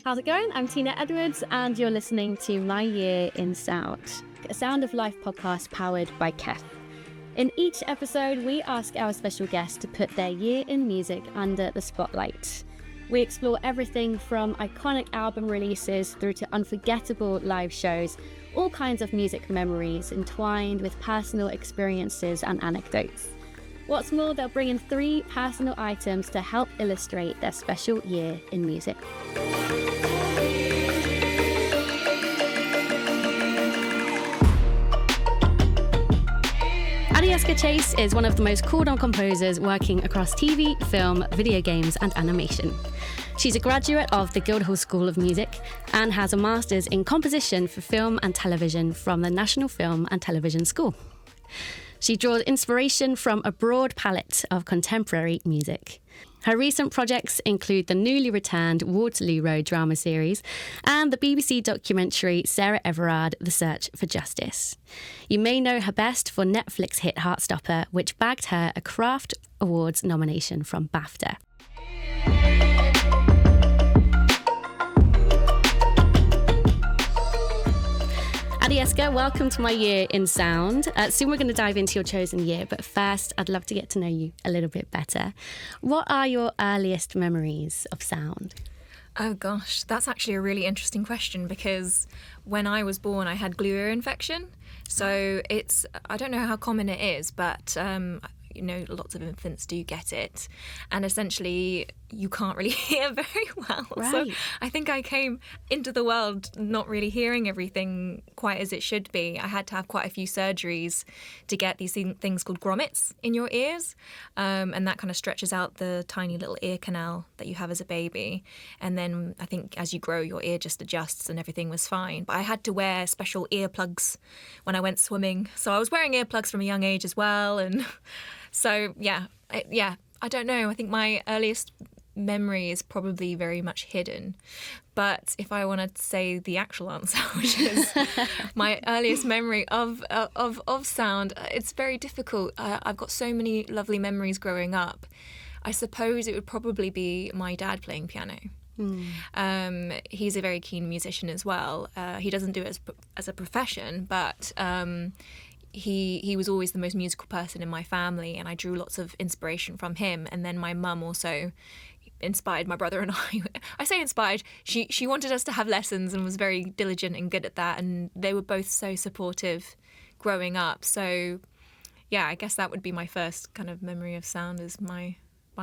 How's it going? I'm Tina Edwards, and you're listening to My Year in Sound, a Sound of Life podcast powered by Keth. In each episode, we ask our special guests to put their year in music under the spotlight. We explore everything from iconic album releases through to unforgettable live shows, all kinds of music memories entwined with personal experiences and anecdotes. What's more, they'll bring in 3 personal items to help illustrate their special year in music. Adiescar Chase is one of the most called-on composers working across TV, film, video games and animation. She's a graduate of the Guildhall School of Music and has a master's in composition for film and television from the National Film and Television School. She draws inspiration from a broad palette of contemporary music. Her recent projects include the newly returned Waterloo Road drama series and the BBC documentary Sarah Everard, The Search for Justice. You may know her best for Netflix hit Heartstopper, which bagged her a Craft Awards nomination from BAFTA. Adiescar, welcome to My Year in Sound. Soon we're going to dive into your chosen year, but first I'd love to get to know you a little bit better. What are your earliest memories of sound? Oh gosh, that's actually a really interesting question because when I was born I had glue ear infection. So I don't know how common it is, but lots of infants do get it. And essentially you can't really hear very well. Right. So I think I came into the world not really hearing everything quite as it should be. I had to have quite a few surgeries to get these things called grommets in your ears. And that kind of stretches out the tiny little ear canal that you have as a baby. And then I think as you grow, your ear just adjusts and everything was fine. But I had to wear special earplugs when I went swimming. So I was wearing earplugs from a young age as well. And so, I don't know. I think my earliest memory is probably very much hidden. But if I want to say the actual answer, which is my earliest memory of sound, it's very difficult. I've got so many lovely memories growing up. I suppose it would probably be my dad playing piano. He's a very keen musician as well. He doesn't do it as a profession, but he was always the most musical person in my family, and I drew lots of inspiration from him. And then my mum also inspired my brother and I. I say inspired, she wanted us to have lessons and was very diligent and good at that, and they were both so supportive growing up. So yeah, I guess that would be my first kind of memory of sound is my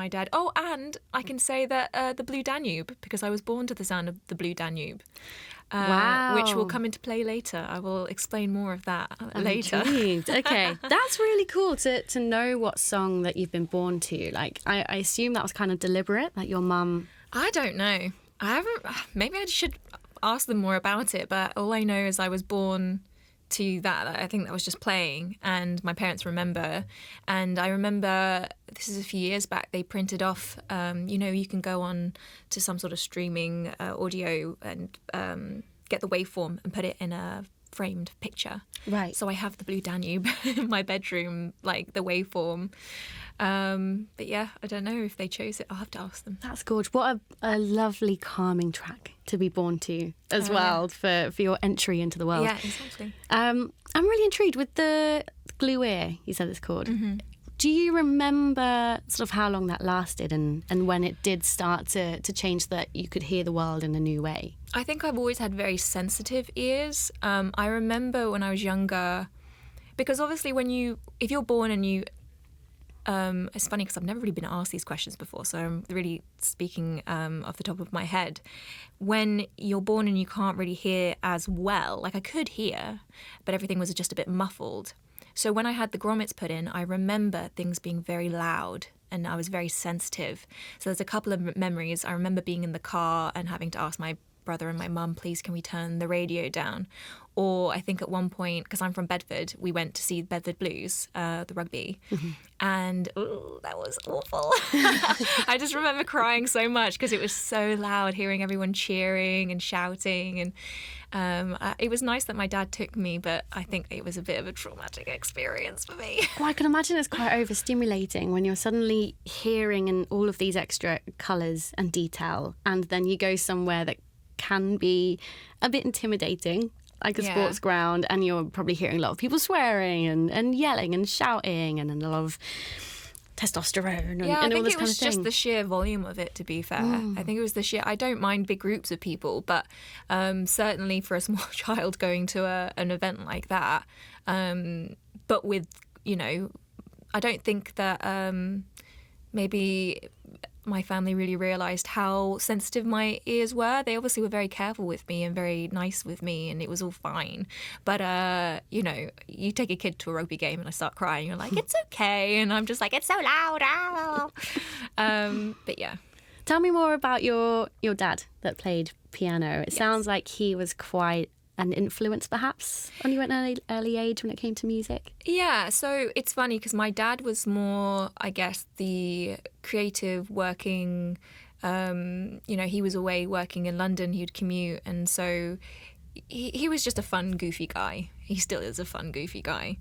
dad. Oh, and I can say that the Blue Danube, because I was born to the sound of the Blue Danube. Wow. Which will come into play later. I will explain more of that later. Okay, that's really cool to know what song that you've been born to. Like, I assume that was kind of deliberate, that your mum... I don't know. Maybe I should ask them more about it, but all I know is I was born to that. I think that was just playing, and my parents remember. And I remember, this is a few years back, they printed off, you can go on to some sort of streaming audio and get the waveform and put it in a framed picture. Right. So I have the Blue Danube in my bedroom, like the waveform. But yeah, I don't know if they chose it. I'll have to ask them. That's gorgeous. What a lovely calming track to be born to as well, for your entry into the world. Yeah, exactly. I'm really intrigued with the glue ear, you said it's called. Mm-hmm. Do you remember sort of how long that lasted and when it did start to change that you could hear the world in a new way? I think I've always had very sensitive ears. I remember when I was younger, because obviously if you're born and you... it's funny because I've never really been asked these questions before, so I'm really speaking off the top of my head. When you're born and you can't really hear as well, like I could hear, but everything was just a bit muffled. So when I had the grommets put in, I remember things being very loud and I was very sensitive. So there's a couple of memories. I remember being in the car and having to ask my brother and my mum, please, can we turn the radio down? Or I think at one point, because I'm from Bedford, we went to see Bedford Blues, the rugby, and that was awful. I just remember crying so much because it was so loud, hearing everyone cheering and shouting. And it was nice that my dad took me, but I think it was a bit of a traumatic experience for me. Well, I can imagine it's quite overstimulating when you're suddenly hearing in all of these extra colours and detail, and then you go somewhere that can be a bit intimidating, like a Yeah. sports ground, and you're probably hearing a lot of people swearing and yelling and shouting and a lot of testosterone and, Yeah, I and all think this it kind was of thing. just the sheer volume of it, to be fair. I think it was the sheer... I don't mind big groups of people, but certainly for a small child going to an event like that, but with, you know, I don't think that maybe my family really realised how sensitive my ears were. They obviously were very careful with me and very nice with me, and it was all fine. But, you know, you take a kid to a rugby game and I start crying, you're like, it's okay. And I'm just like, it's so loud. But yeah. Tell me more about your dad that played piano. It sounds like he was quite an influence, perhaps, on you at an early age when it came to music. Yeah, so it's funny because my dad was more, I guess, the creative working, you know, he was away working in London, he'd commute, and so he was just a fun, goofy guy. He still is a fun, goofy guy.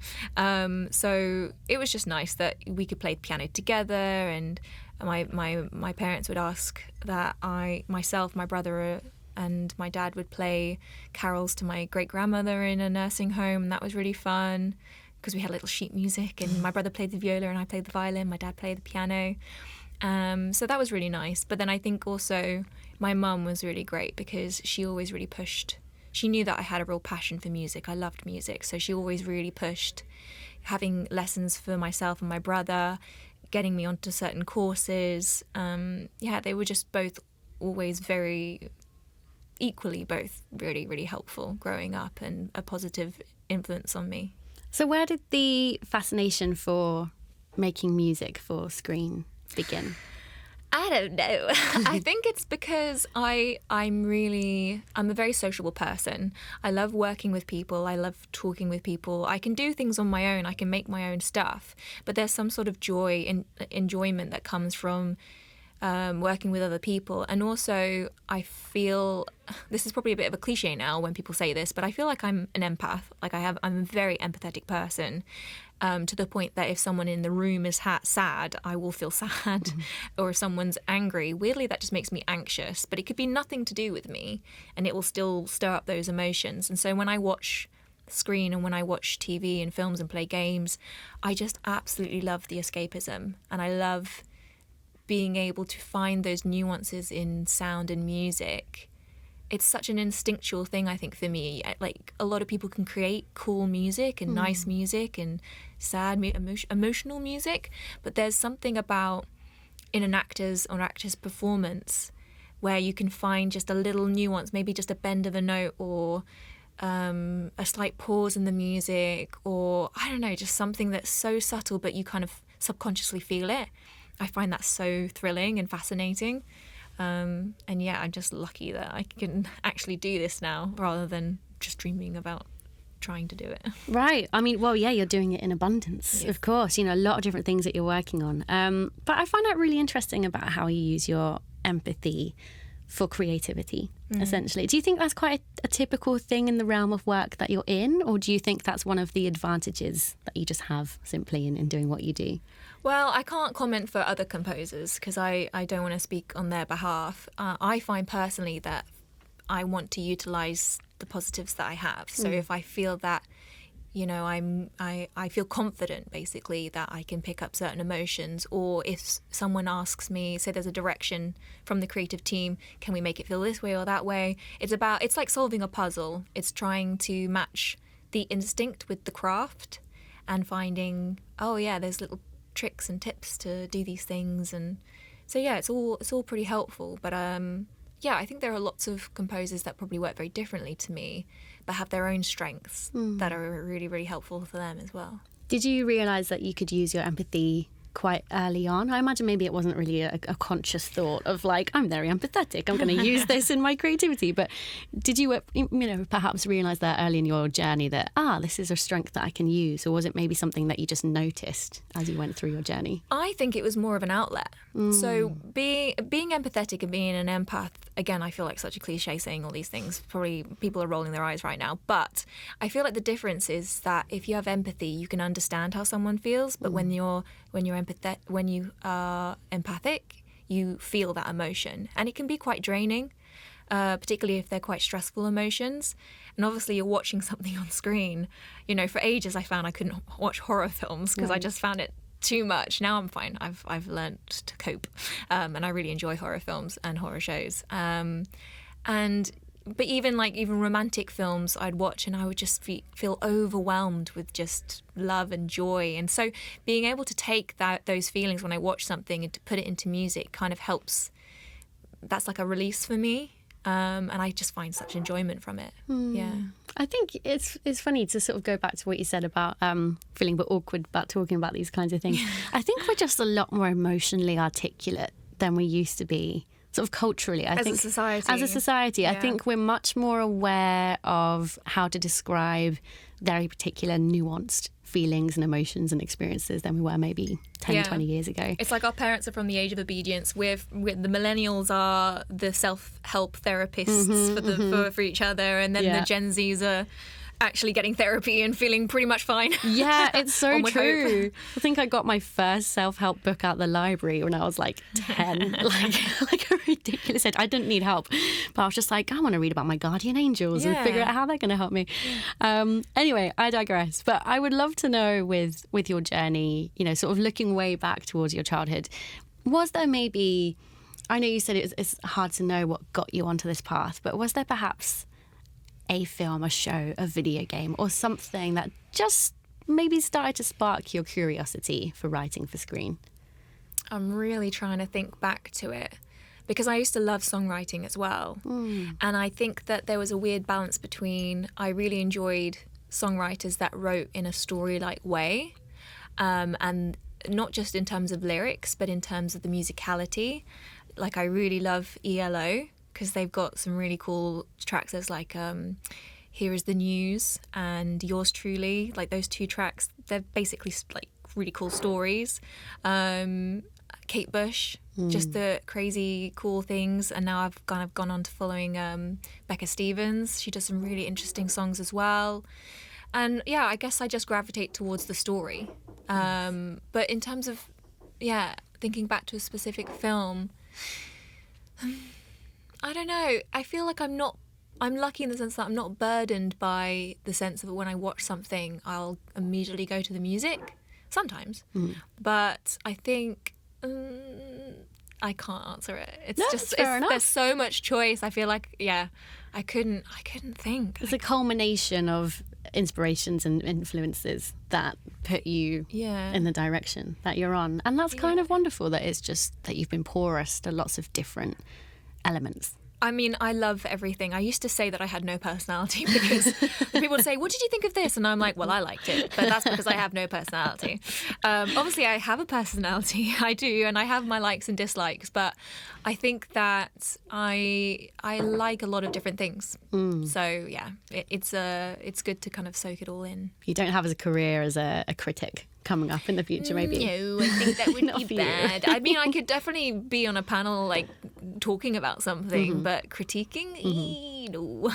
So it was just nice that we could play the piano together, and my parents would ask that myself, my brother, and my dad would play carols to my great-grandmother in a nursing home, and that was really fun because we had little sheet music, and my brother played the viola and I played the violin, my dad played the piano. So that was really nice. But then I think also my mum was really great because she always really pushed. She knew that I had a real passion for music. I loved music, so she always really pushed having lessons for myself and my brother, getting me onto certain courses. Yeah, they were just both always equally both really, really helpful growing up and a positive influence on me. So where did the fascination for making music for screen begin? I don't know. I think it's because I'm a very sociable person. I love working with people. I love talking with people. I can do things on my own. I can make my own stuff. But there's some sort of joy and enjoyment that comes from working with other people. And also I feel, this is probably a bit of a cliche now when people say this, but I feel like I'm an empath. Like I'm a very empathetic person, to the point that if someone in the room is sad, I will feel sad. Or if someone's angry, weirdly that just makes me anxious, but it could be nothing to do with me and it will still stir up those emotions. And so when I watch screen and when I watch TV and films and play games, I just absolutely love the escapism, and I love being able to find those nuances in sound and music. It's such an instinctual thing, I think, for me. Like, a lot of people can create cool music and nice music and sad, emotional music, but there's something about in an actor's or actress performance where you can find just a little nuance, maybe just a bend of a note or a slight pause in the music, or, I don't know, just something that's so subtle but you kind of subconsciously feel it. I find that so thrilling and fascinating. And yeah, I'm just lucky that I can actually do this now rather than just dreaming about trying to do it. Right. I mean, well, yeah, you're doing it in abundance, of course. You know, a lot of different things that you're working on. But I find that really interesting about how you use your empathy for creativity, essentially. Do you think that's quite a typical thing in the realm of work that you're in? Or do you think that's one of the advantages that you just have simply in doing what you do? Well, I can't comment for other composers because I don't want to speak on their behalf. I find personally that I want to utilise the positives that I have. So if I feel that, you know, I feel confident basically that I can pick up certain emotions, or if someone asks me, say there's a direction from the creative team, can we make it feel this way or that way? It's like solving a puzzle. It's trying to match the instinct with the craft and finding, oh yeah, there's little tricks and tips to do these things. And so yeah, it's all pretty helpful. But yeah, I think there are lots of composers that probably work very differently to me, but have their own strengths that are really, really helpful for them as well. Did you realise that you could use your empathy quite early on? I imagine maybe it wasn't really a conscious thought of like, I'm very empathetic, I'm going to use this in my creativity. But did you, perhaps realise that early in your journey that, this is a strength that I can use? Or was it maybe something that you just noticed as you went through your journey? I think it was more of an outlet. So being empathetic and being an empath, again, I feel like such a cliche saying all these things. Probably people are rolling their eyes right now. But I feel like the difference is that if you have empathy, you can understand how someone feels. But when you are empathic, you feel that emotion, and it can be quite draining. particularly if they're quite stressful emotions. And obviously you're watching something on screen. You know, for ages I found I couldn't watch horror films because I just found it too much. Now I'm fine. I've learned to cope, and I really enjoy horror films and horror shows. But even romantic films I'd watch and I would just feel overwhelmed with just love and joy. And so being able to take those feelings when I watch something and to put it into music kind of helps. That's like a release for me. And I just find such enjoyment from it. Yeah. I think it's funny to sort of go back to what you said about feeling a bit awkward about talking about these kinds of things. I think we're just a lot more emotionally articulate than we used to be. Sort of culturally, I think. As a society, I think we're much more aware of how to describe very particular nuanced feelings and emotions and experiences than we were maybe 10, 20 years ago. It's like our parents are from the age of obedience. We're the millennials are the self-help therapists for each other, and then the Gen Zs are actually getting therapy and feeling pretty much fine. Yeah, it's so true. I think I got my first self-help book out the library when I was like 10, like a ridiculous age. I didn't need help, but I was just like, I want to read about my guardian angels and figure out how they're going to help me. Anyway, I digress. But I would love to know with your journey, you know, sort of looking way back towards your childhood, was there maybe, I know you said it's hard to know what got you onto this path, but was there perhaps a film, a show, a video game, or something that just maybe started to spark your curiosity for writing for screen? I'm really trying to think back to it because I used to love songwriting as well. And I think that there was a weird balance between, I really enjoyed songwriters that wrote in a story-like way, and not just in terms of lyrics, but in terms of the musicality. Like I really love ELO, because they've got some really cool tracks. There's like Here Is the News and Yours Truly. Like those two tracks, they're basically like really cool stories. Kate Bush, just the crazy cool things. And now I've kind of gone on to following Becca Stevens. She does some really interesting songs as well. And yeah, I guess I just gravitate towards the story. But in terms of, thinking back to a specific film, I don't know. I feel like I'm lucky in the sense that I'm not burdened by the sense of when I watch something, I'll immediately go to the music. Sometimes. But I think I can't answer it. It's there's so much choice. I feel like, I couldn't think. It's a culmination of inspirations and influences that put you in the direction that you're on. And that's kind of wonderful that it's just that you've been porous to lots of different elements. I mean, I love everything. I used to say that I had no personality because people would say, what did you think of this? And I'm like, well, I liked it, but that's because I have no personality. Obviously, I have a personality. I do, and I have my likes and dislikes, but I think that I like a lot of different things. So, it's good to kind of soak it all in. You don't have as a career as a critic coming up in the future, maybe? No, I think that would be bad. I mean, I could definitely be on a panel like talking about something, but critiquing, no.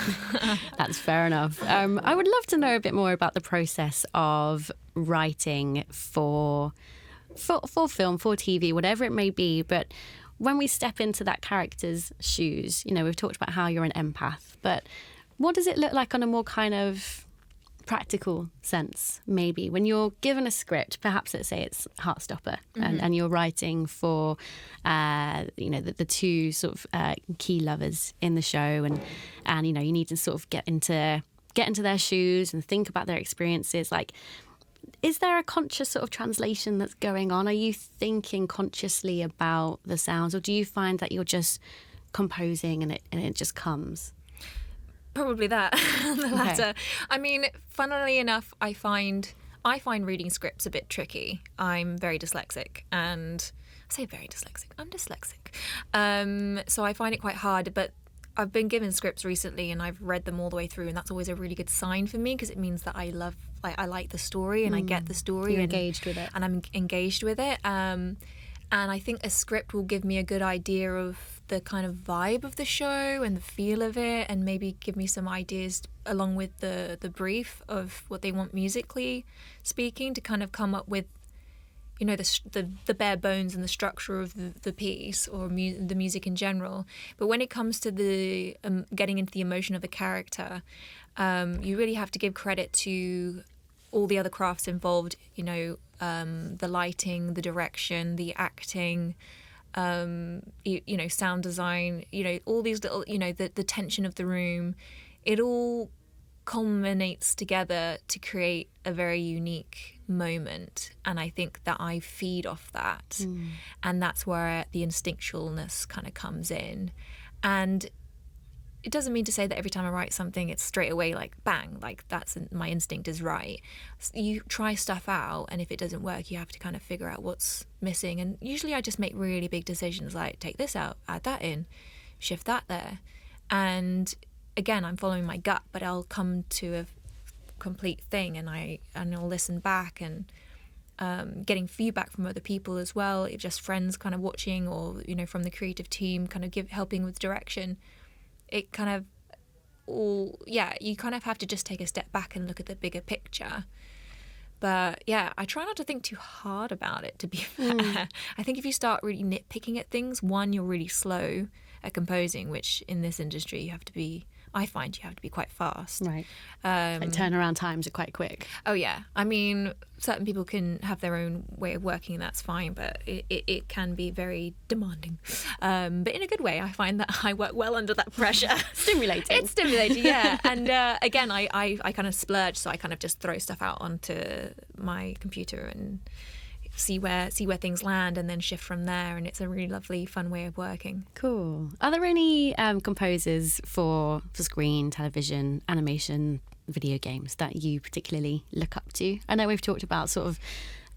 That's fair enough. I would love to know a bit more about the process of writing for film, for TV, whatever it may be. But when we step into that character's shoes, you know, we've talked about how you're an empath, but what does it look like on a more kind of practical sense, maybe when you're given a script? Perhaps let's say it's Heartstopper, and you're writing for the two sort of key lovers in the show, and you know, you need to sort of get into their shoes and think about their experiences. Like, is there a conscious sort of translation that's going on? Are you thinking consciously about the sounds, or do you find that you're just composing and it just comes? Probably that, the latter. I mean, funnily enough, I find reading scripts a bit tricky. I'm very dyslexic, and I say very dyslexic. I'm dyslexic. So I find it quite hard, but I've been given scripts recently and I've read them all the way through, and that's always a really good sign for me because it means that I like the story and I get the story. You're engaged with it. And I'm engaged with it. And I think a script will give me a good idea of the kind of vibe of the show and the feel of it, and maybe give me some ideas along with the brief of what they want musically speaking to kind of come up with the bare bones and the structure of the piece or the music in general. But when it comes to the getting into the emotion of the character, you really have to give credit to all the other crafts involved. The lighting, the direction, the acting, sound design. All these little, the tension of the room. It all culminates together to create a very unique moment, and I think that I feed off that, and that's where the instinctualness kind of comes in. And it doesn't mean to say that every time I write something it's straight away like bang, like that's my instinct is right. You try stuff out, and if it doesn't work you have to kind of figure out what's missing, and usually I just make really big decisions like take this out, add that in, shift that there, and again, I'm following my gut, but I'll come to a complete thing, and I'll listen back, and getting feedback from other people as well, if just friends kind of watching, or from the creative team kind of helping with direction. It kind of you kind of have to just take a step back and look at the bigger picture. But yeah, I try not to think too hard about it, to be fair. I think if you start really nitpicking at things, one, you're really slow at composing, which in this industry I find you have to be quite fast. Right. Like turnaround times are quite quick. Oh, yeah. I mean, certain people can have their own way of working, and that's fine, but it can be very demanding. But in a good way, I find that I work well under that pressure. Stimulating. It's stimulating, yeah. And again, I kind of splurge, so I kind of just throw stuff out onto my computer and see where things land, and then shift from there, and it's a really lovely, fun way of working. Cool. Are there any composers for screen, television, animation, video games that you particularly look up to? I know we've talked about sort of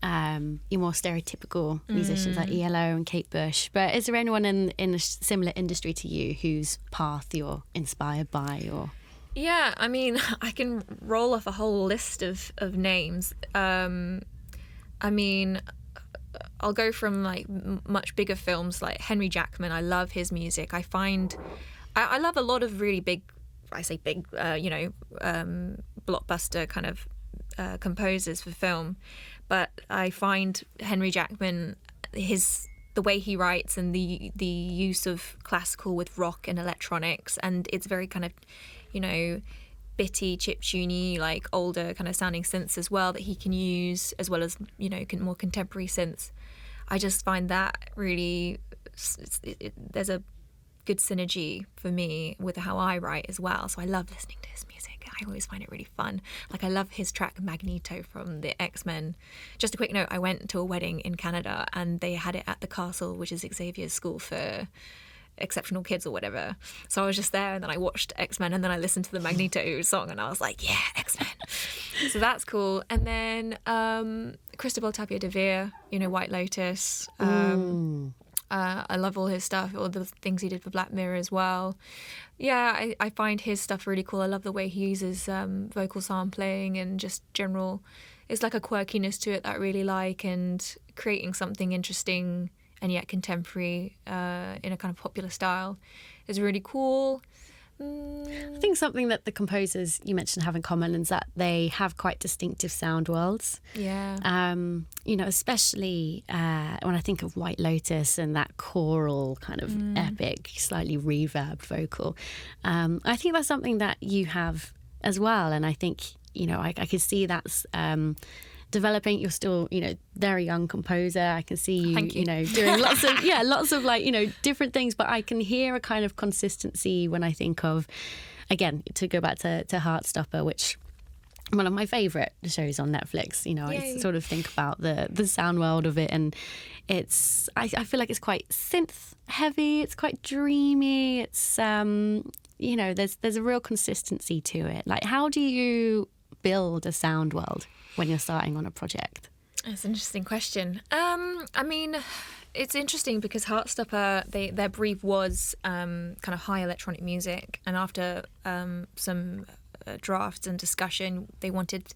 your more stereotypical musicians like ELO and Kate Bush, but is there anyone in a similar industry to you whose path you're inspired by? Or Yeah, I mean, I can roll off a whole list of names. I mean, I'll go from like much bigger films like Henry Jackman. I love his music. I find I love a lot of really big, I say big, blockbuster kind of composers for film. But I find Henry Jackman, the way he writes and the use of classical with rock and electronics, and it's very kind of, bitty, chiptuney, like older kind of sounding synths as well that he can use, as well as more contemporary synths. I just find that really there's a good synergy for me with how I write as well. So I love listening to his music. I always find it really fun. Like I love his track Magneto from the X-Men. Just a quick note, I went to a wedding in Canada and they had it at the Castle, which is Xavier's school for exceptional kids or whatever. So I was just there, and then I watched X-Men, and then I listened to the Magneto song, and I was like, yeah, X-Men. So that's cool. And then Cristobal Tapia de Veer, White Lotus. I love all his stuff, all the things he did for Black Mirror as well. Yeah, I find his stuff really cool. I love the way he uses vocal sampling and just general, it's like a quirkiness to it that I really like, and creating something interesting and yet contemporary in a kind of popular style is really cool. I think something that the composers you mentioned have in common is that they have quite distinctive sound worlds. Yeah. Especially when I think of White Lotus and that choral kind of epic, slightly reverb vocal. I think that's something that you have as well. And I think, I could see that's developing. You're still, very young composer. I can see you, doing lots of like, different things, but I can hear a kind of consistency when I think of, again, to go back to Heartstopper, which one of my favourite shows on Netflix. I sort of think about the sound world of it, and I feel like it's quite synth heavy, it's quite dreamy, it's there's a real consistency to it. Like, how do you build a sound world when you're starting on a project? That's an interesting question. I mean, it's interesting because Heartstopper, their brief was kind of high electronic music, and after some drafts and discussion, they wanted,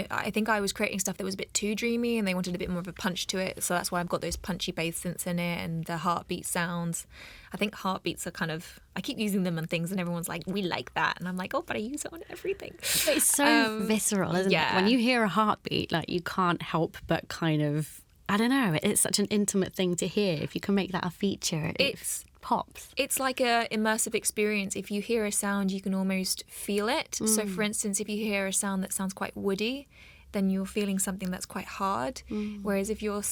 I think I was creating stuff that was a bit too dreamy, and they wanted a bit more of a punch to it. So that's why I've got those punchy bass synths in it and the heartbeat sounds. I think heartbeats are kind of, I keep using them on things, and everyone's like, we like that. And I'm like, oh, but I use it on everything. It's so visceral, isn't it? When you hear a heartbeat, like, you can't help but kind of I don't know, it's such an intimate thing to hear. If you can make that a feature, it pops. It's like a immersive experience. If you hear a sound, you can almost feel it. So for instance, if you hear a sound that sounds quite woody, then you're feeling something that's quite hard. Whereas if you're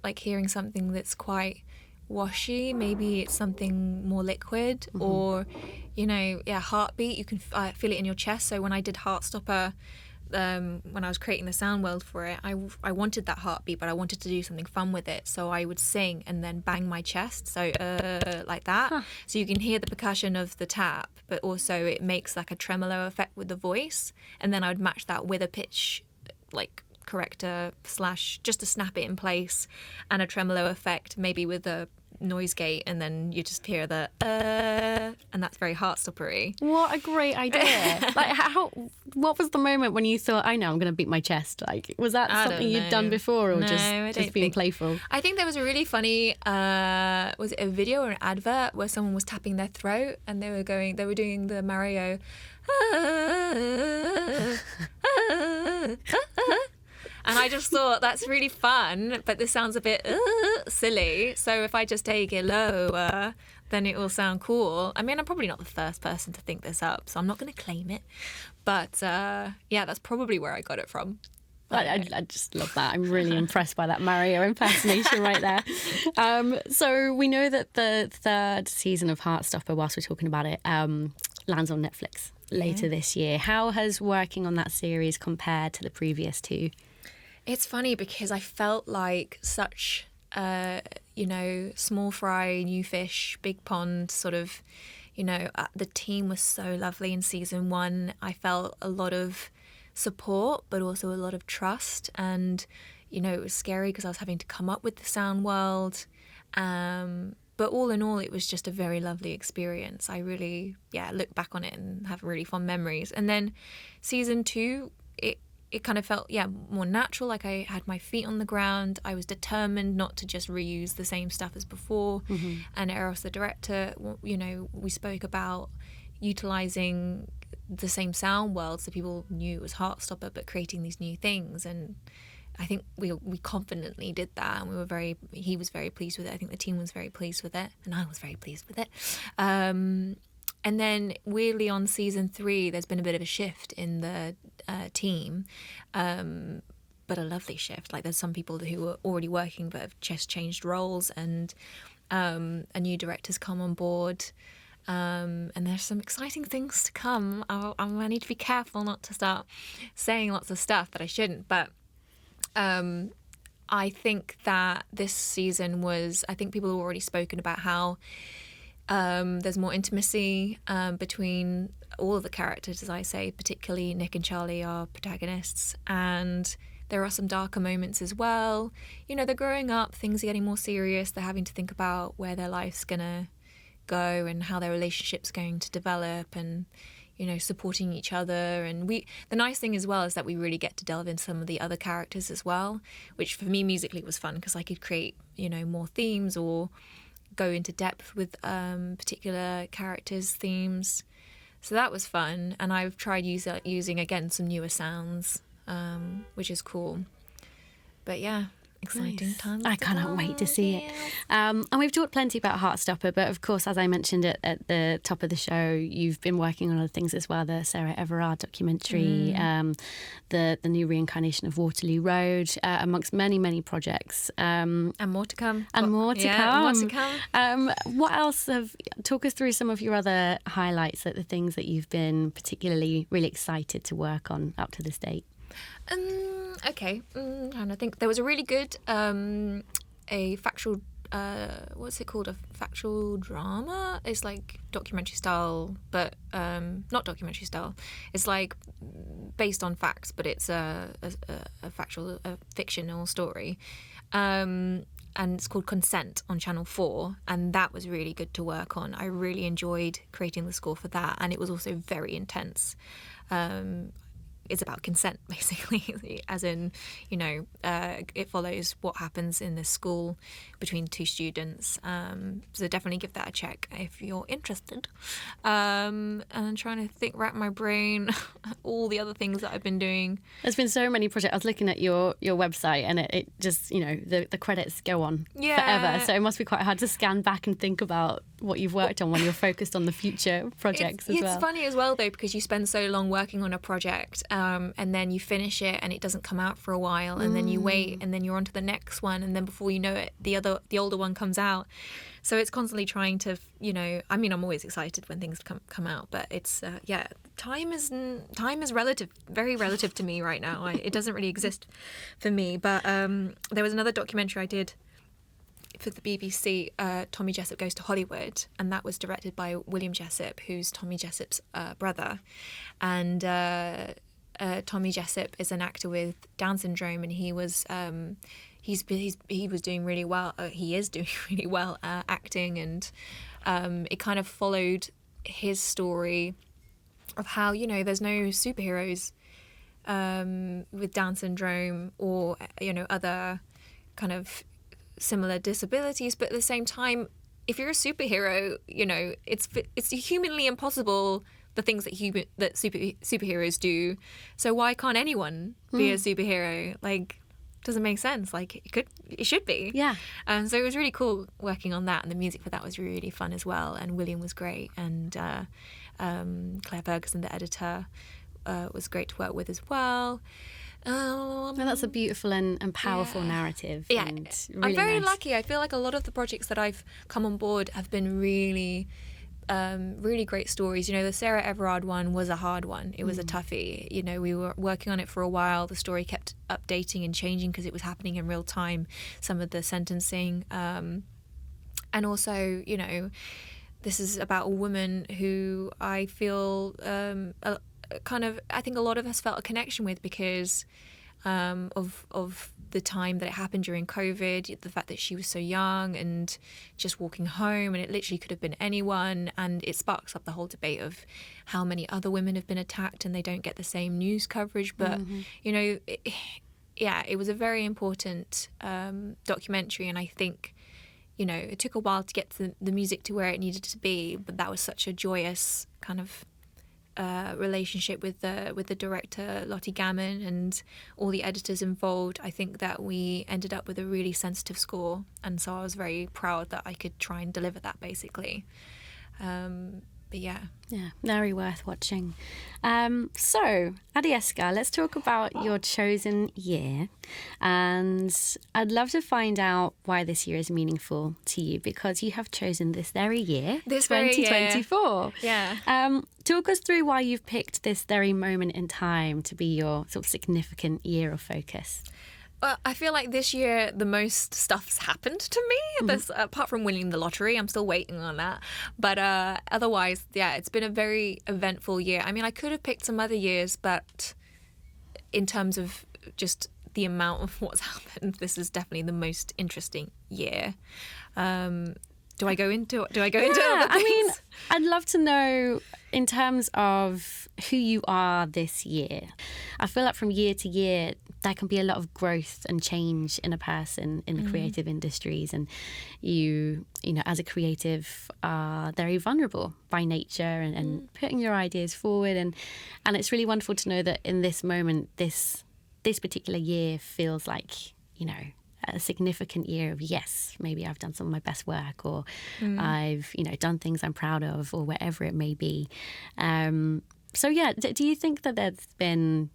like hearing something that's quite washy, maybe it's something more liquid, or heartbeat, you can feel it in your chest. So when I did Heartstopper, when I was creating the sound world for it, I wanted that heartbeat, but I wanted to do something fun with it. So I would sing and then bang my chest, so like that. So you can hear the percussion of the tap, but also it makes like a tremolo effect with the voice. And then I would match that with a pitch like corrector / just to snap it in place, and a tremolo effect maybe with a noise gate, and then you just hear the and that's very Heartstopper-y. What a great idea. Like, what was the moment when you thought, I know, I'm going to beat my chest? Like, was that something you'd done before, or just being playful? I think there was a really funny was it a video or an advert where someone was tapping their throat and they were doing the Mario and I just thought, that's really fun, but this sounds a bit silly. So if I just take it lower, then it will sound cool. I mean, I'm probably not the first person to think this up, so I'm not going to claim it. But that's probably where I got it from. I just love that. I'm really impressed by that Mario impersonation right there. So we know that the third season of Heartstopper, whilst we're talking about it, lands on Netflix later this year. How has working on that series compared to the previous two? It's funny because I felt like such, small fry, new fish, big pond sort of, the team was so lovely in season 1. I felt a lot of support, but also a lot of trust. And, it was scary because I was having to come up with the sound world. But all in all, it was just a very lovely experience. I really, look back on it and have really fond memories. And then season 2, it kind of felt, more natural, like I had my feet on the ground. I was determined not to just reuse the same stuff as before. And Eros, the director, we spoke about utilising the same sound world so people knew it was Heartstopper, but creating these new things. And I think we confidently did that, and he was very pleased with it. I think the team was very pleased with it, and I was very pleased with it. And then weirdly on season 3, there's been a bit of a shift in the team, but a lovely shift. Like, there's some people who were already working but have just changed roles, and a new director's come on board. And there's some exciting things to come. I need to be careful not to start saying lots of stuff that I shouldn't, but I think that this season I think people have already spoken about how there's more intimacy between all of the characters, as I say, particularly Nick and Charlie, are protagonists. And there are some darker moments as well. They're growing up, things are getting more serious, they're having to think about where their life's going to go and how their relationship's going to develop, and supporting each other. And the nice thing as well is that we really get to delve into some of the other characters as well, which for me musically was fun because I could create more themes or go into depth with particular characters' themes. So that was fun, and I've tried using again some newer sounds, which is cool. But exciting times. I cannot wait to see it. And we've talked plenty about Heartstopper, but of course, as I mentioned at the top of the show, you've been working on other things as well. The Sarah Everard documentary, the new reincarnation of Waterloo Road, amongst many projects. And more to come. More to come. What else talk us through some of your other highlights, the things that you've been particularly really excited to work on up to this date? Okay, trying to think. There was a really good a factual what's it called, a factual drama. It's like documentary style, but not documentary style. It's like based on facts, but it's a fictional story, and it's called Consent on Channel 4, and that was really good to work on. I really enjoyed creating the score for that, and it was also very intense. is about consent, basically, as in, it follows what happens in this school between two students. So definitely give that a check if you're interested. And I'm trying to wrap my brain all the other things that I've been doing. There's been so many projects. I was looking at your website, and it just, the credits go on forever. So it must be quite hard to scan back and think about what you've worked on when you're focused on the future projects as well. It's funny as well, though, because you spend so long working on a project, and then you finish it and it doesn't come out for a while, and then you wait, and then you're on to the next one, and then before you know it, the older one comes out. So it's constantly trying to, I'm always excited when things come out, but it's time is relative, very relative to me right now. It doesn't really exist for me. But there was another documentary I did for the BBC, Tommy Jessup Goes to Hollywood, and that was directed by William Jessup, who's Tommy Jessup's brother. And Tommy Jessup is an actor with Down syndrome, and he was doing really well. He is doing really well acting, and it kind of followed his story of how there's no superheroes with Down syndrome or other kind of similar disabilities, but at the same time, if you're a superhero, it's humanly impossible, the things that superheroes do. So why can't anyone be a superhero? Doesn't make sense. It should be. Yeah. So it was really cool working on that, and the music for that was really fun as well. And William was great, and Claire Ferguson, the editor, was great to work with as well. No, that's a beautiful and powerful narrative. Yeah, and really I'm very nice. lucky. I feel like a lot of the projects that I've come on board have been really, really great stories. The Sarah Everard one was a hard one. It was a toughie. We were working on it for a while. The story kept updating and changing because it was happening in real time. Some of the sentencing, and also, this is about a woman who I feel I think a lot of us felt a connection with because of the time that it happened during COVID, the fact that she was so young and just walking home, and it literally could have been anyone, and it sparks up the whole debate of how many other women have been attacked and they don't get the same news coverage. But it was a very important documentary, and I think it took a while to get the music to where it needed to be, but that was such a joyous kind of relationship with the director Lottie Gammon and all the editors involved. I think that we ended up with a really sensitive score, and so I was very proud that I could try and deliver that, basically. But yeah, very worth watching. So, Adiescar, let's talk about your chosen year. And I'd love to find out why this year is meaningful to you, because you have chosen this very year, 2024. Yeah. Talk us through why you've picked this very moment in time to be your sort of significant year of focus. Well, I feel like this year the most stuff's happened to me. There's, apart from winning the lottery, I'm still waiting on that. But otherwise, it's been a very eventful year. I mean, I could have picked some other years, but in terms of just the amount of what's happened, this is definitely the most interesting year. Do I go into other things? I mean, I'd love to know in terms of who you are this year. I feel like from year to year, there can be a lot of growth and change in a person in the creative industries. And you know, as a creative, are very vulnerable by nature and putting your ideas forward. And it's really wonderful to know that in this moment, this particular year feels like, a significant year of, yes, maybe I've done some of my best work, or I've, done things I'm proud of, or whatever it may be. So do you think that there's been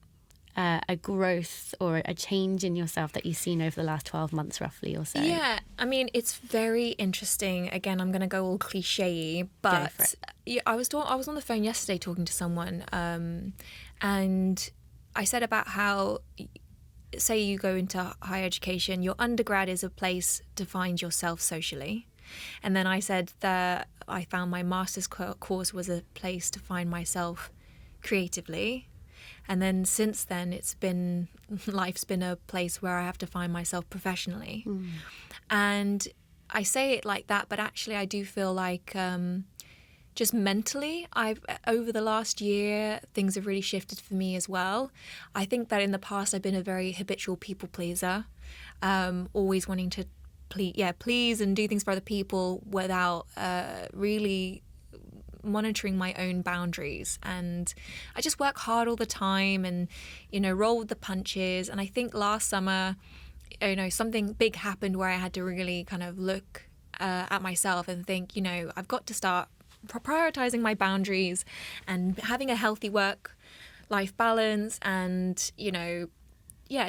a growth or a change in yourself that you've seen over the last 12 months roughly or so? Yeah, I mean, it's very interesting. Again, I'm going to go all cliche, but I was on the phone yesterday talking to someone, and I said about how, say you go into higher education, your undergrad is a place to find yourself socially. And then I said that I found my master's course was a place to find myself creatively. And then since then, life's been a place where I have to find myself professionally. And I say it like that, but actually I do feel like, just mentally, over the last year, things have really shifted for me as well. I think that in the past I've been a very habitual people pleaser, always wanting to please and do things for other people without really monitoring my own boundaries. And I just work hard all the time and, roll with the punches. And I think last summer, something big happened where I had to really kind of look at myself and think, I've got to start prioritizing my boundaries and having a healthy work-life balance and,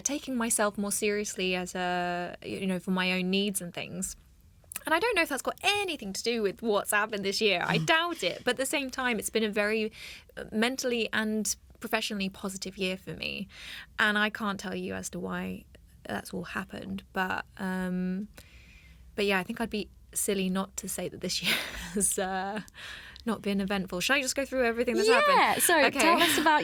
taking myself more seriously as for my own needs and things. And I don't know if that's got anything to do with what's happened this year. I doubt it. But at the same time, it's been a very mentally and professionally positive year for me. And I can't tell you as to why that's all happened. But yeah, I think I'd be silly not to say that this year has not been eventful. Should I just go through everything that's happened? Yeah, so tell us about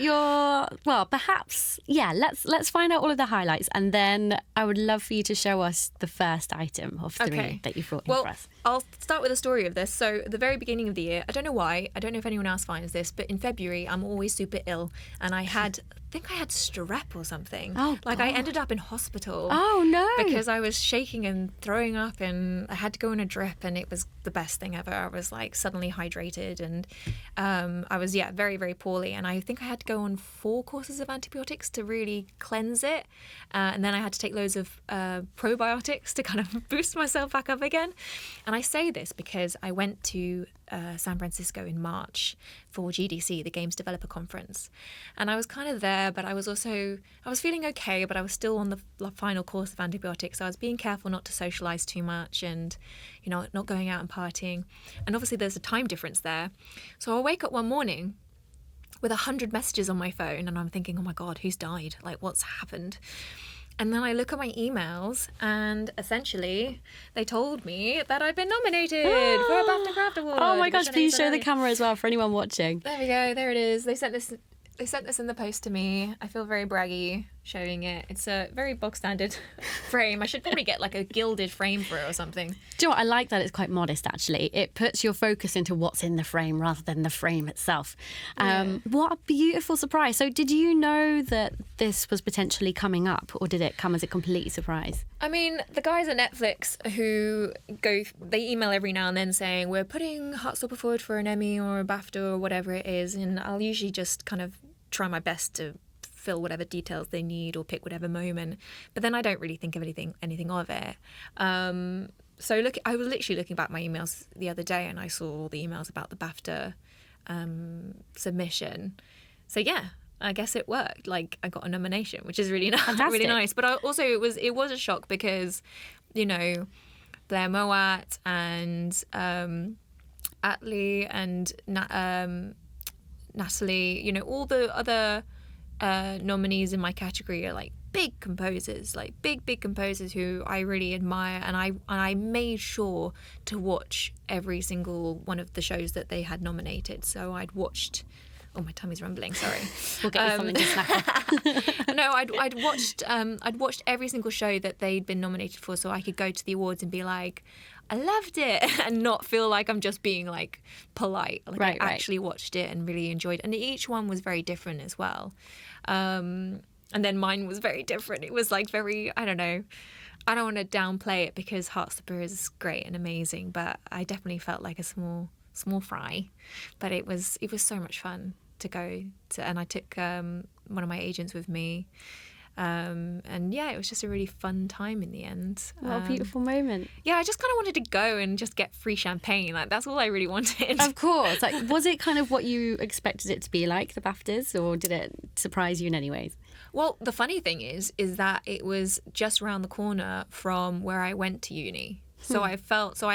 let's find out all of the highlights, and then I would love for you to show us the first item of three that you brought in for us. I'll start with a story of this. So at the very beginning of the year, I don't know why, I don't know if anyone else finds this, but in February I'm always super ill, and I think I had strep or something. Oh, like God. I ended up in hospital. Oh no! Because I was shaking and throwing up, and I had to go on a drip, and it was the best thing ever. I was like suddenly hydrated, and I was very, very poorly, and I think I had to go on 4 courses of antibiotics to really cleanse it, and then I had to take loads of probiotics to kind of boost myself back up again. And I say this because I went to San Francisco in March for GDC, the Games Developer Conference, and I was kind of there, but I was feeling okay, but I was still on the final course of antibiotics, so I was being careful not to socialize too much and not going out and partying. And obviously there's a time difference there, so I wake up one morning with 100 messages on my phone, and I'm thinking, oh my God, who's died? Like, what's happened? And then I look at my emails, and essentially they told me that I've been nominated for a BAFTA Craft Award. Oh my gosh, please show the camera as well for anyone watching. There we go, there it is. They sent this in the post to me. I feel very braggy showing it. It's a very bog standard frame. I should probably get like a gilded frame for it or something. Do you know what? I like that it's quite modest, actually. It puts your focus into what's in the frame rather than the frame itself. What a beautiful surprise. So did you know that this was potentially coming up, or did it come as a complete surprise? I mean, the guys at Netflix they email every now and then saying, we're putting Heartstopper forward for an Emmy or a BAFTA or whatever it is, and I'll usually just kind of try my best to fill whatever details they need or pick whatever moment, but then I don't really think of anything of it. So I was literally looking back my emails the other day, and I saw all the emails about the BAFTA submission. So yeah, I guess it worked. Like, I got a nomination, which is really nice. Really nice. But also it was a shock because, Blair Mowat and Atlee and Natalie, all the other nominees in my category are like big composers, like big composers who I really admire, and I made sure to watch every single one of the shows that they had nominated. So I'd watched. Oh, my tummy's rumbling. Sorry. We'll get you something to snack on. No, I'd watched every single show that they'd been nominated for, so I could go to the awards and be like, I loved it, and not feel like I'm just being like polite. Like, I actually watched it and really enjoyed it. And each one was very different as well. And then mine was very different. It was like very, I don't know. I don't want to downplay it because Heartstopper is great and amazing, but I definitely felt like a small fry. But it was so much fun to go to, and I took one of my agents with me. And yeah, it was just a really fun time in the end. What a beautiful moment. Yeah, I just kind of wanted to go and just get free champagne. Like, that's all I really wanted. Of course. Like, was it kind of what you expected it to be like, the BAFTAs, or did it surprise you in any ways? Well, the funny thing is that it was just around the corner from where I went to uni. So I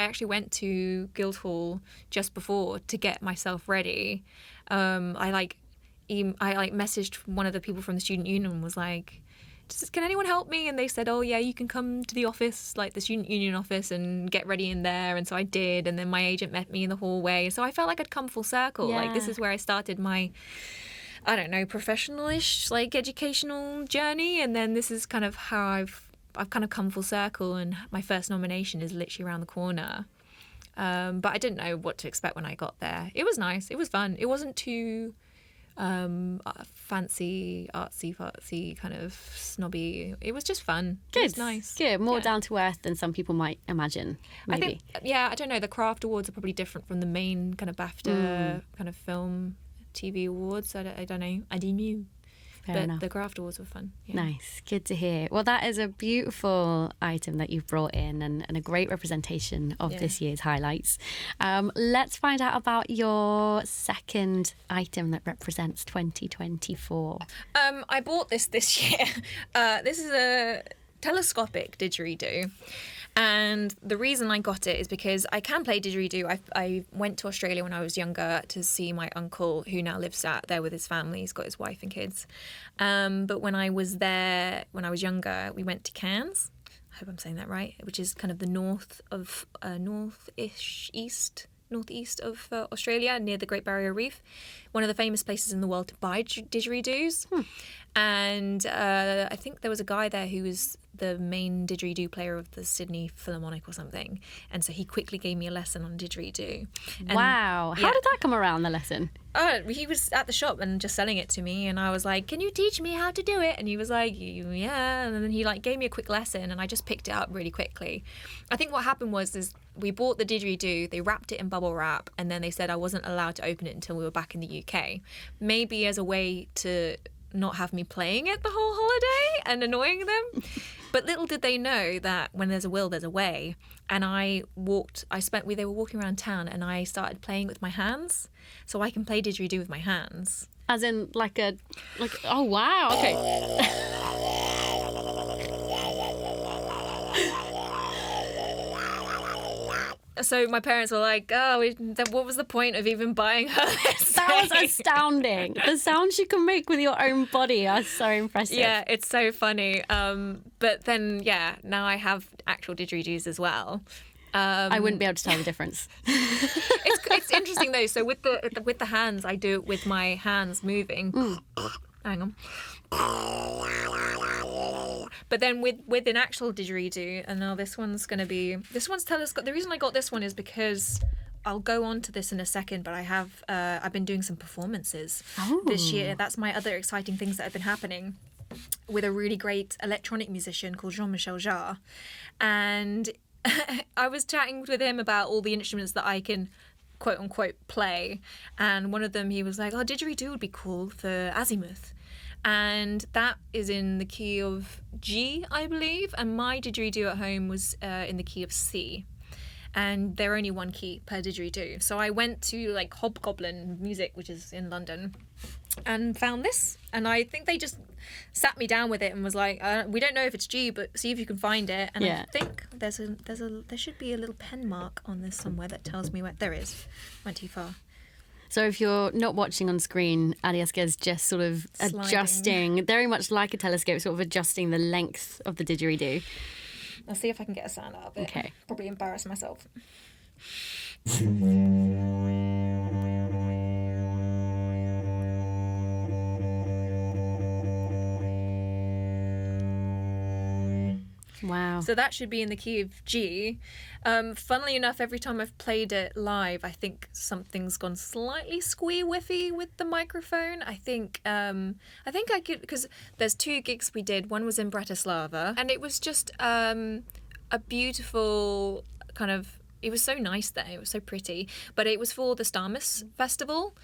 actually went to Guildhall just before to get myself ready. I messaged one of the people from the student union and was like, can anyone help me? And they said, oh yeah, you can come to the office, like the student union office, and get ready in there. And so I did, and then my agent met me in the hallway. So I felt like I'd come full circle. Yeah. Like, this is where I started my, I don't know, professional-ish, like, educational journey, and then this is kind of how I've kind of come full circle, and my first nomination is literally around the corner. But I didn't know what to expect when I got there. It was nice. It was fun. It wasn't too fancy, artsy, kind of snobby. It was just fun. Good. It was nice. Good. More down to earth than some people might imagine, maybe. I think, I don't know. The craft awards are probably different from the main kind of BAFTA kind of film, TV awards. I don't know. I didn't know. Fair enough. The craft awards were fun. Yeah. Nice. Good to hear. Well, that is a beautiful item that you've brought in and a great representation of this year's highlights. Let's find out about your second item that represents 2024. I bought this year. This is a telescopic didgeridoo. And the reason I got it is because I can play didgeridoo. I went to Australia when I was younger to see my uncle, who now lives out there with his family. He's got his wife and kids. But when I was there, when I was younger, we went to Cairns. I hope I'm saying that right, which is kind of the northeast of Australia, near the Great Barrier Reef. One of the famous places in the world to buy didgeridoos. And I think there was a guy there who was the main didgeridoo player of the Sydney Philharmonic or something. And so he quickly gave me a lesson on didgeridoo. And, wow. How did that come around, the lesson? He was at the shop and just selling it to me. And I was like, can you teach me how to do it? And he was like, yeah. And then he gave me a quick lesson and I just picked it up really quickly. I think what happened is we bought the didgeridoo, they wrapped it in bubble wrap, and then they said I wasn't allowed to open it until we were back in the UK. Maybe as a way to not have me playing it the whole holiday and annoying them. But little did they know that when there's a will, there's a way. And they were walking around town and I started playing with my hands. So I can play didgeridoo with my hands. As in oh wow, okay. So my parents were like, what was the point of even buying her this? That was astounding. The sounds you can make with your own body are so impressive. Yeah, it's so funny. But then, now I have actual didgeridoos as well. I wouldn't be able to tell the difference. It's interesting though. So with the hands, I do it with my hands moving. Hang on. But then with an actual didgeridoo, and now this one's telescope. The reason I got this one is because I'll go on to this in a second, but I've been doing some performances this year. That's my other exciting things that have been happening with a really great electronic musician called Jean-Michel Jarre. And I was chatting with him about all the instruments that I can quote unquote play, and one of them he was like, didgeridoo would be cool for azimuth. And that is in the key of G, I believe, and my didgeridoo at home was in the key of C. And they're only one key per didgeridoo. So I went to Hobgoblin Music, which is in London, and found this. And I think they just sat me down with it and was like, we don't know if it's G, but see if you can find it. And I think there should be a little pen mark on this somewhere that tells me where. There is. Went too far. So if you're not watching on screen, Adiescar is just sort of adjusting, very much like a telescope, sort of adjusting the length of the didgeridoo. I'll see if I can get a sound out of it. Okay. Probably embarrass myself. Wow. So that should be in the key of G. Funnily enough, every time I've played it live, I think something's gone slightly squee-whiffy with the microphone. I think I could, because there's 2 gigs we did. One was in Bratislava, and it was just a beautiful kind of. It was so nice there. It was so pretty. But it was for the Starmus Festival,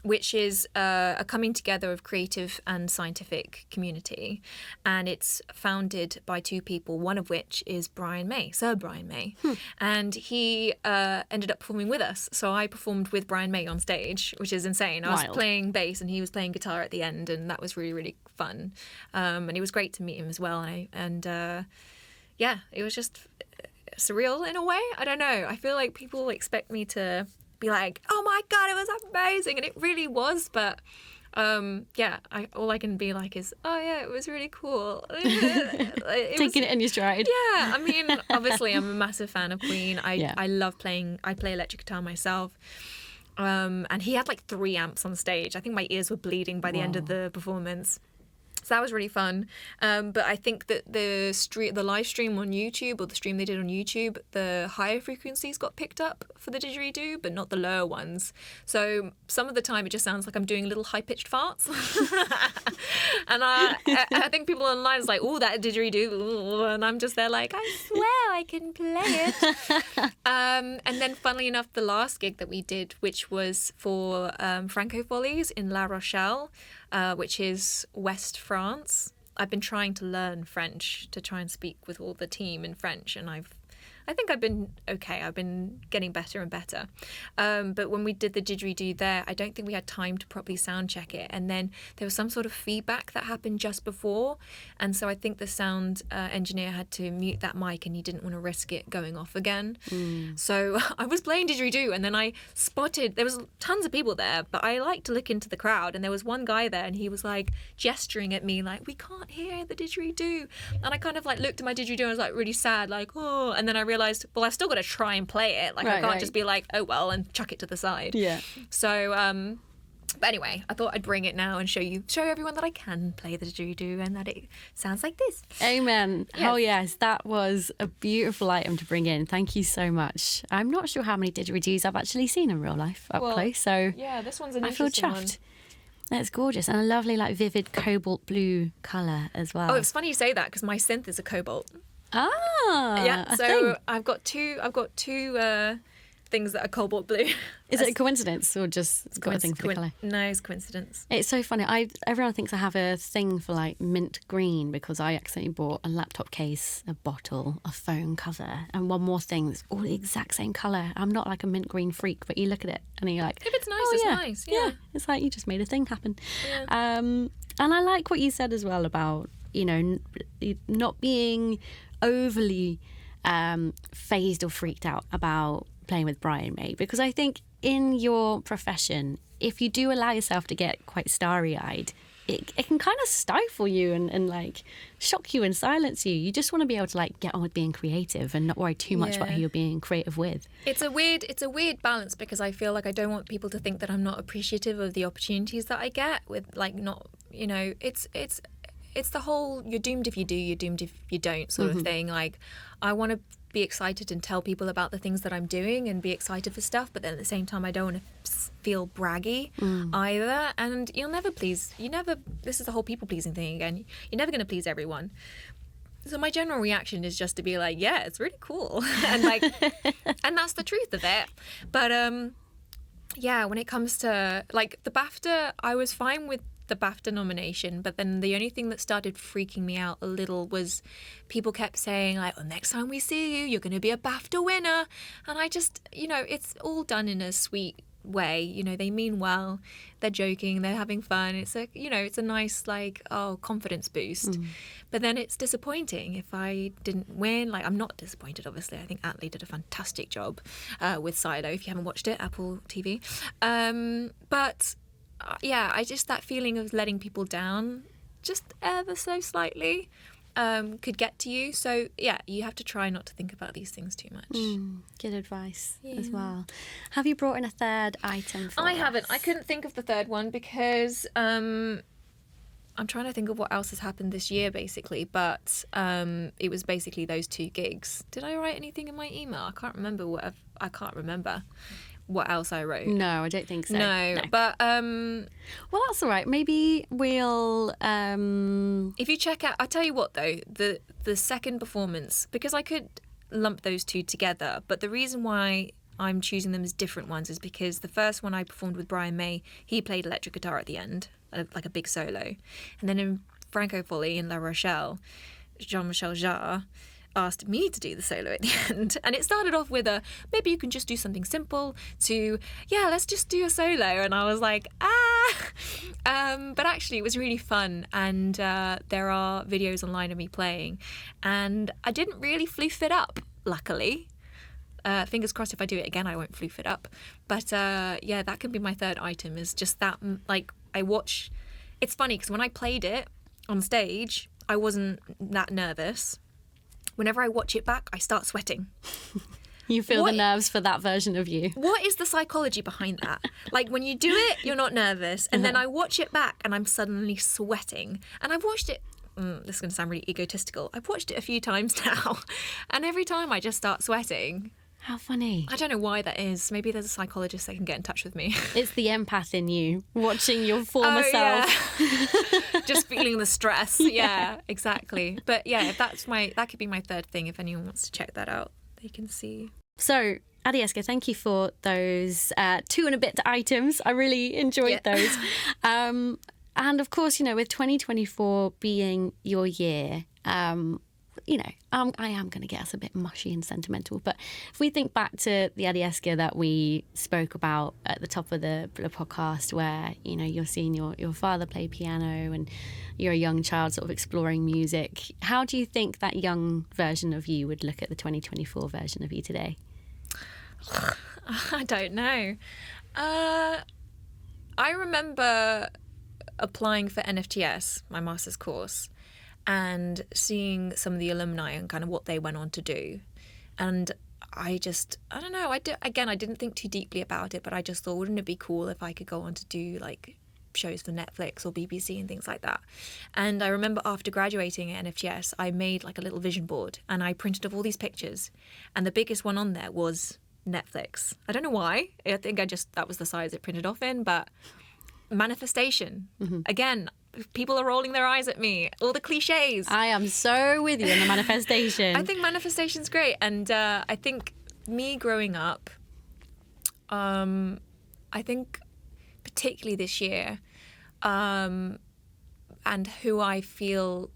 which is a coming together of creative and scientific community. And it's founded by 2 people, one of which is Sir Brian May. And he ended up performing with us. So I performed with Brian May on stage, which is insane. I was playing bass and he was playing guitar at the end, and that was really, really fun. And it was great to meet him as well. And it was just surreal in a way. I don't know. I feel like people expect me to be like, oh my God, it was amazing. And it really was. But all I can be like is, oh yeah, it was really cool. Taking it in your stride. Yeah. I mean, obviously I'm a massive fan of Queen. I love playing. I play electric guitar myself. And he had 3 amps on stage. I think my ears were bleeding by the end of the performance. So that was really fun. But I think that the live stream on YouTube, or the stream they did on YouTube, the higher frequencies got picked up for the didgeridoo, but not the lower ones. So some of the time it just sounds like I'm doing little high-pitched farts. And I think people online is like, oh, that didgeridoo. And I'm just there like, I swear I can play it. And then funnily enough, the last gig that we did, which was for Franco Follies in La Rochelle, which is West France. I've been trying to learn French to try and speak with all the team in French, and I think I've been okay. I've been getting better and better. But when we did the didgeridoo there, I don't think we had time to properly sound check it. And then there was some sort of feedback that happened just before. And so I think the sound engineer had to mute that mic, and he didn't want to risk it going off again. So I was playing didgeridoo, and then I spotted, there was tons of people there, but I like to look into the crowd. And there was one guy there, and he was like gesturing at me like, we can't hear the didgeridoo. And I kind of like looked at my didgeridoo and I was like really sad, like, oh. And then I realized, well, I've still got to try and play it. Like, I can't just be like, oh, well, and chuck it to the side. Yeah. So, but anyway, I thought I'd bring it now and show everyone that I can play the didgeridoo and that it sounds like this. Amen. Yes. Oh, yes. That was a beautiful item to bring in. Thank you so much. I'm not sure how many didgeridoos I've actually seen in real life up close. So yeah, this one's an I feel interesting chuffed. one. It's gorgeous, and a lovely, like, vivid cobalt blue colour as well. Oh, it's funny you say that because my synth is a cobalt. Ah, Yeah, so I've got two things that are cobalt blue. Is it a coincidence or just got a thing for the colour? No, it's coincidence. It's so funny. Everyone thinks I have a thing for like mint green because I accidentally bought a laptop case, a bottle, a phone cover, and one more thing that's all the exact same colour. I'm not like a mint green freak, but you look at it and you're like, if it's nice, oh, it's yeah. nice. Yeah. It's like you just made a thing happen. Yeah. And I like what you said as well about, you know, not being overly phased or freaked out about playing with Brian May, because I think in your profession, if you do allow yourself to get quite starry-eyed, it can kind of stifle you and like shock you and silence you. You just want to be able to like get on with being creative and not worry too much about who you're being creative with. It's a weird balance, because I feel like I don't want people to think that I'm not appreciative of the opportunities that I get with, like, not, you know, it's the whole you're doomed if you do, you're doomed if you don't sort of thing. Like, I want to be excited and tell people about the things that I'm doing and be excited for stuff, but then at the same time I don't want to feel braggy either. And this is the whole people pleasing thing again. You're never going to please everyone. So my general reaction is just to be like, yeah, it's really cool. And like, and that's the truth of it. But yeah, when it comes to like the BAFTA, I was fine with the BAFTA nomination, but then the only thing that started freaking me out a little was people kept saying like, well, next time we see you, you're going to be a BAFTA winner. And I just, you know, it's all done in a sweet way. You know, they mean well, they're joking, they're having fun. It's a, you know, it's a nice like, oh, confidence boost. But then it's disappointing if I didn't win. Like, I'm not disappointed, obviously. I think Atlee did a fantastic job with Silo. If you haven't watched it, Apple TV. But yeah, I just, that feeling of letting people down just ever so slightly could get to you. So yeah, you have to try not to think about these things too much. Good advice as well. Have you brought in a third item for us? I haven't. I couldn't think of the third one because I'm trying to think of what else has happened this year, basically. But it was basically those two gigs. Did I write anything in my email? I can't remember what else I wrote. No, I don't think so. No. But well, that's all right. Maybe we'll if you check out, I'll tell you what though, the second performance, because I could lump those two together, but the reason why I'm choosing them as different ones is because the first one I performed with Brian May, he played electric guitar at the end, like a big solo. And then in Franco Folly in La Rochelle, Jean-Michel Jarre asked me to do the solo at the end, and it started off with a maybe you can just do something simple to let's just do a solo, and I was like but actually it was really fun, and there are videos online of me playing, and I didn't really floof it up, luckily. Fingers crossed if I do it again I won't floof it up, but yeah, that can be my third item, is just that, like, it's funny because when I played it on stage I wasn't that nervous. Whenever I watch it back, I start sweating. You feel the nerves for that version of you. What is the psychology behind that? Like, when you do it, you're not nervous, and then I watch it back and I'm suddenly sweating. And I've watched it, this is going to sound really egotistical, I've watched it a few times now, and every time I just start sweating. How funny. I don't know why that is. Maybe there's a psychologist that can get in touch with me. It's the empath in you, watching your former self. Yeah. Just feeling the stress. Yeah, exactly. But yeah, that could be my third thing. If anyone wants to check that out, they can see. So, Adiescar, thank you for those 2 and a bit items. I really enjoyed those. And of course, with 2024 being your year, I am going to get us a bit mushy and sentimental, but if we think back to the Adiescar that we spoke about at the top of the podcast, where you're seeing your father play piano and you're a young child sort of exploring music, how do you think that young version of you would look at the 2024 version of you today? I don't know. I remember applying for NFTS, my master's course, and seeing some of the alumni and kind of what they went on to do. And I don't know, I didn't think too deeply about it, but I just thought, wouldn't it be cool if I could go on to do like shows for Netflix or BBC and things like that. And I remember after graduating at NFTS, I made like a little vision board and I printed off all these pictures. And the biggest one on there was Netflix. I don't know why. I think that was the size it printed off in, but manifestation. Mm-hmm. Again, people are rolling their eyes at me. All the cliches. I am so with you in the manifestation. I think manifestation's great. And I think me growing up, I think particularly this year, and how I feel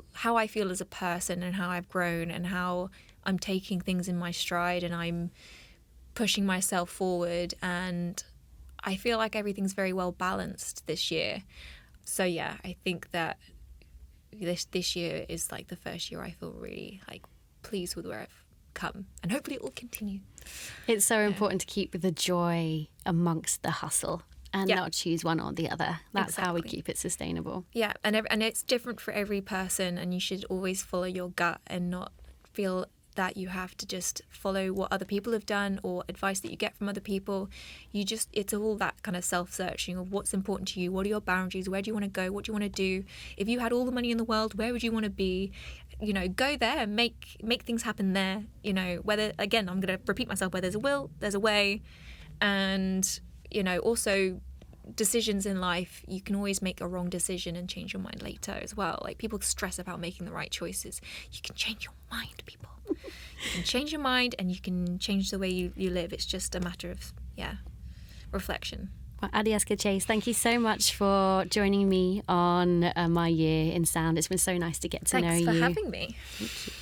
as a person and how I've grown and how I'm taking things in my stride and I'm pushing myself forward, and I feel like everything's very well balanced this year. So yeah, I think that this year is like the first year I feel really like pleased with where I've come, and hopefully it will continue. It's so important to keep the joy amongst the hustle and not choose one or the other. That's how we keep it sustainable. Yeah, and it's different for every person, and you should always follow your gut and not feel that you have to just follow what other people have done or advice that you get from other people. It's all that kind of self-searching of what's important to you, what are your boundaries, where do you want to go, what do you want to do. If you had all the money in the world, where would you want to be? Go there, make things happen there. Whether, again, I'm going to repeat myself, where there's a will, there's a way. And also decisions in life, you can always make a wrong decision and change your mind later as well. Like, people stress about making the right choices. You can change your mind, people. You can change your mind and you can change the way you live. It's just a matter of reflection. Well, Adiescar Chase, thank you so much for joining me on my year in sound. It's been so nice to get to know you. Thanks for having me. Thank you.